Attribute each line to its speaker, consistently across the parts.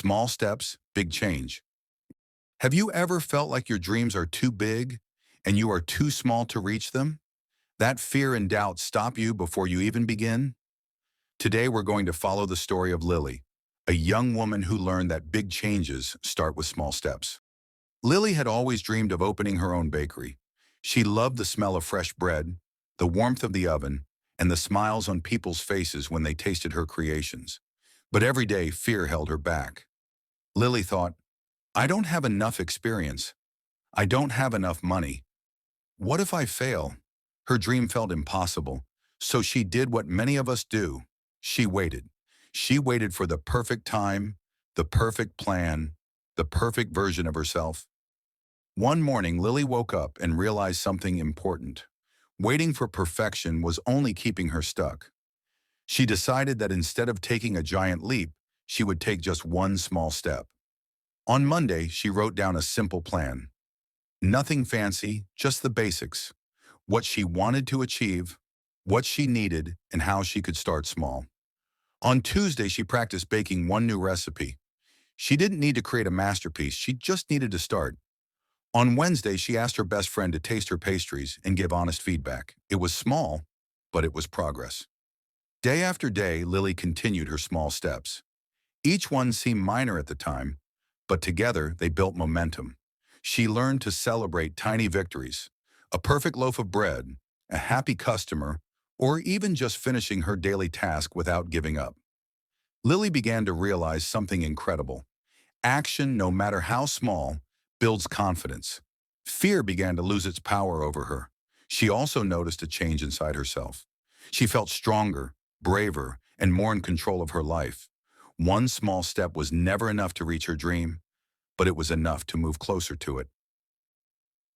Speaker 1: Small steps, big change. Have you ever felt like your dreams are too big and you are too small to reach them? That fear and doubt stop you before you even begin? Today we're going to follow the story of Lily, a young woman who learned that big changes start with small steps. Lily had always dreamed of opening her own bakery. She loved the smell of fresh bread, the warmth of the oven, and the smiles on people's faces when they tasted her creations. But every day, fear held her back. Lily thought, I don't have enough experience. I don't have enough money. What if I fail? Her dream felt impossible, so she did what many of us do. She waited. She waited for the perfect time, the perfect plan, the perfect version of herself. One morning, Lily woke up and realized something important. Waiting for perfection was only keeping her stuck. She decided that instead of taking a giant leap, she would take just one small step. On Monday, she wrote down a simple plan. Nothing fancy, just the basics. What she wanted to achieve, what she needed, and how she could start small. On Tuesday, she practiced baking one new recipe. She didn't need to create a masterpiece, she just needed to start. On Wednesday, she asked her best friend to taste her pastries and give honest feedback. It was small, but it was progress. Day after day, Lily continued her small steps. Each one seemed minor at the time, but together they built momentum. She learned to celebrate tiny victories, a perfect loaf of bread, a happy customer, or even just finishing her daily task without giving up. Lily began to realize something incredible. Action, no matter how small, builds confidence. Fear began to lose its power over her. She also noticed a change inside herself. She felt stronger, braver, and more in control of her life. One small step was never enough to reach her dream, but it was enough to move closer to it.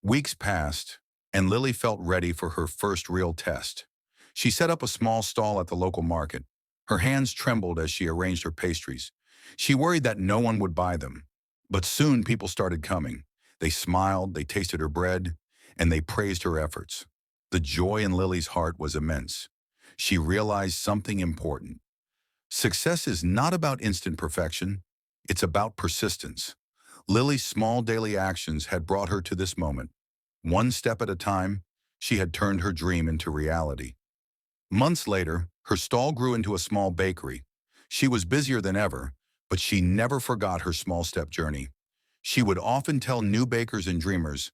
Speaker 1: Weeks passed, and Lily felt ready for her first real test. She set up a small stall at the local market. Her hands trembled as she arranged her pastries. She worried that no one would buy them. But soon people started coming. They smiled, they tasted her bread, and they praised her efforts. The joy in Lily's heart was immense. She realized something important. Success is not about instant perfection. It's about persistence. Lily's small daily actions had brought her to this moment. One step at a time, she had turned her dream into reality. Months later, her stall grew into a small bakery. She was busier than ever, but she never forgot her small step journey. She would often tell new bakers and dreamers,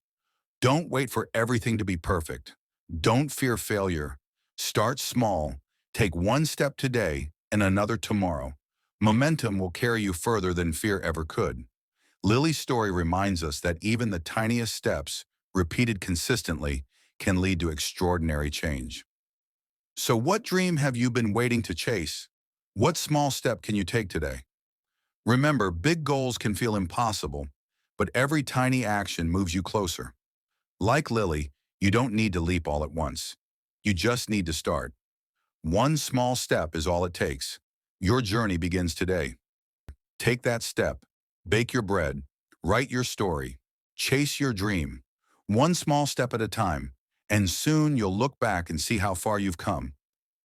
Speaker 1: don't wait for everything to be perfect. Don't fear failure. Start small. Take one step today and another tomorrow. Momentum will carry you further than fear ever could. Lily's story reminds us that even the tiniest steps, repeated consistently, can lead to extraordinary change. So what dream have you been waiting to chase? What small step can you take today? Remember, big goals can feel impossible, but every tiny action moves you closer. Like Lily, you don't need to leap all at once. You just need to start. One small step is all it takes. Your journey begins today. Take that step. Bake your bread. Write your story. Chase your dream. One small step at a time. And soon you'll look back and see how far you've come.